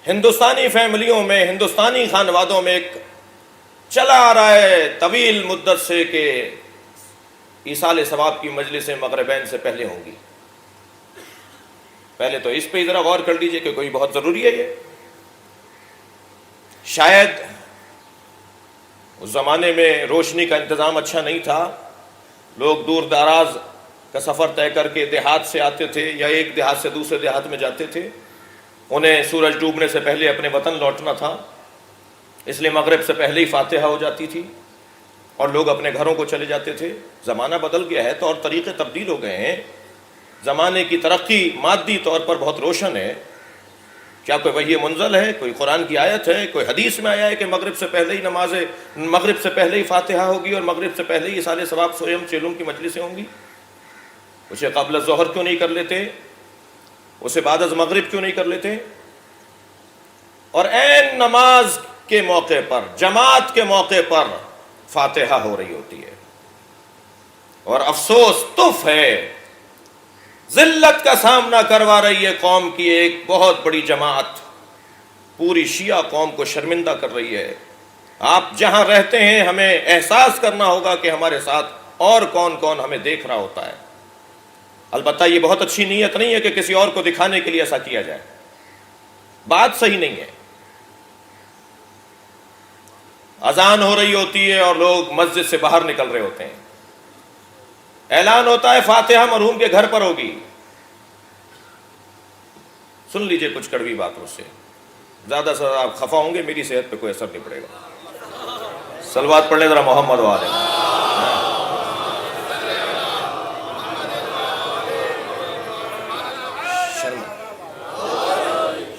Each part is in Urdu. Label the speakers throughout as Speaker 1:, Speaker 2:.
Speaker 1: ہندوستانی فیملیوں میں، ہندوستانی خانوادوں میں ایک چلا آ رہا ہے طویل مدت سے کہ ایصال ثواب کی مجلسیں مغربین سے پہلے ہوں گی۔ پہلے تو اس پہ ذرا غور کر لیجئے کہ کوئی بہت ضروری ہے یہ۔ شاید اس زمانے میں روشنی کا انتظام اچھا نہیں تھا، لوگ دور دراز کا سفر طے کر کے دیہات سے آتے تھے یا ایک دیہات سے دوسرے دیہات میں جاتے تھے، انہیں سورج ڈوبنے سے پہلے اپنے وطن لوٹنا تھا، اس لیے مغرب سے پہلے ہی فاتحہ ہو جاتی تھی اور لوگ اپنے گھروں کو چلے جاتے تھے۔ زمانہ بدل گیا ہے، طور طریقے تبدیل ہو گئے ہیں، زمانے کی ترقی مادی طور پر بہت روشن ہے۔ کیا کوئی وحی منزل ہے، کوئی قرآن کی آیت ہے، کوئی حدیث میں آیا ہے کہ مغرب سے پہلے ہی مغرب سے پہلے ہی فاتحہ ہوگی اور مغرب سے پہلے ہی ایصال ثواب سویم چیلم کی مجلسیں ہوں گی؟ اسے قبل ظہر کیوں نہیں کر لیتے؟ اسے بعد از مغرب کیوں نہیں کر لیتے؟ اور عین نماز کے موقع پر، جماعت کے موقع پر فاتحہ ہو رہی ہوتی ہے، اور افسوس تف ہے، ذلت کا سامنا کروا رہی ہے قوم کی ایک بہت بڑی جماعت، پوری شیعہ قوم کو شرمندہ کر رہی ہے۔ آپ جہاں رہتے ہیں ہمیں احساس کرنا ہوگا کہ ہمارے ساتھ اور کون کون ہمیں دیکھ رہا ہوتا ہے۔ البتہ یہ بہت اچھی نیت نہیں ہے کہ کسی اور کو دکھانے کے لیے ایسا کیا جائے، بات صحیح نہیں ہے۔ اذان ہو رہی ہوتی ہے اور لوگ مسجد سے باہر نکل رہے ہوتے ہیں، اعلان ہوتا ہے فاتحہ مرحوم کے گھر پر ہوگی۔ سن لیجئے کچھ کڑوی باتوں سے، زیادہ سے زیادہ آپ خفا ہوں گے، میری صحت پہ کوئی اثر نہیں پڑے گا۔ صلوات پڑھ لیں ذرا محمد و آلہ۔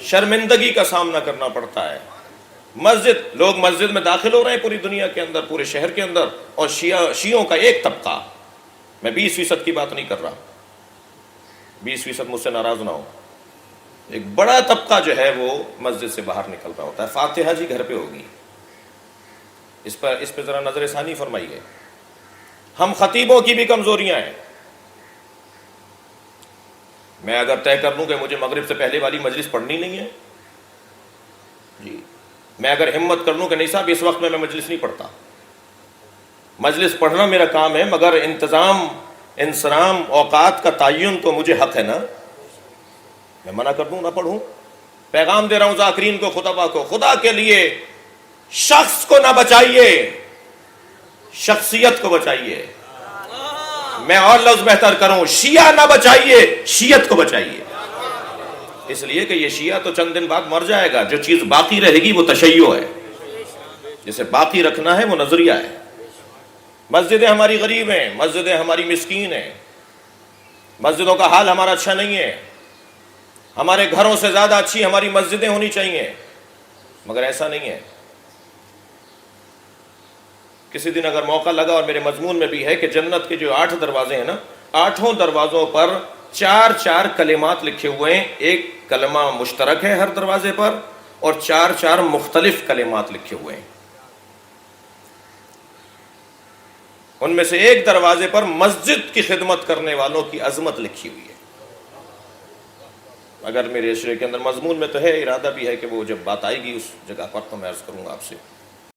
Speaker 1: شرمندگی کا سامنا کرنا پڑتا ہے۔ لوگ مسجد میں داخل ہو رہے ہیں پوری دنیا کے اندر، پورے شہر کے اندر، اور شیعوں کا ایک طبقہ، میں 20% کی بات نہیں کر رہا، 20% مجھ سے ناراض نہ ہو، ایک بڑا طبقہ جو ہے وہ مسجد سے باہر نکل رہا ہوتا ہے۔ فاتحہ جی گھر پہ ہوگی، اس پہ ذرا نظر ثانی فرمائیے۔ ہم خطیبوں کی بھی کمزوریاں ہیں۔ میں اگر طے کر لوں کہ مجھے مغرب سے پہلے والی مجلس پڑھنی نہیں ہے جی، میں اگر ہمت کر لوں کہ نہیں صاحب اس وقت میں مجلس نہیں پڑھتا، مجلس پڑھنا میرا کام ہے، مگر انتظام، انصرام، اوقات کا تعین تو مجھے حق ہے نا، میں منع کر دوں نہ پڑھوں؟ پیغام دے رہا ہوں ذاکرین کو، خطبہ کو، خدا کے لیے شخص کو نہ بچائیے، شخصیت کو بچائیے۔ میں اور لفظ بہتر کروں، شیعہ نہ بچائیے، شیعت کو بچائیے، اس لیے کہ یہ شیعہ تو چند دن بعد مر جائے گا، جو چیز باقی رہے گی وہ تشیع ہے، جسے باقی رکھنا ہے وہ نظریہ ہے۔ مسجدیں ہماری غریب ہیں، مسجدیں ہماری مسکین ہیں، مسجدوں کا حال ہمارا اچھا نہیں ہے، ہمارے گھروں سے زیادہ اچھی ہماری مسجدیں ہونی چاہیے، مگر ایسا نہیں ہے۔ کسی دن اگر موقع لگا، اور میرے مضمون میں بھی ہے کہ جنت کے جو 8 دروازے ہیں نا، 8 دروازوں پر 4 کلمات لکھے ہوئے ہیں، ایک کلمہ مشترک ہے ہر دروازے پر، اور 4 مختلف کلمات لکھے ہوئے ہیں۔ ان میں سے ایک دروازے پر مسجد کی خدمت کرنے والوں کی عظمت لکھی ہوئی ہے۔ اگر میرے اشرے کے اندر مضمون میں تو ہے، ارادہ بھی ہے کہ وہ جب بات آئے گی اس جگہ پر تو میں عرض کروں گا آپ سے۔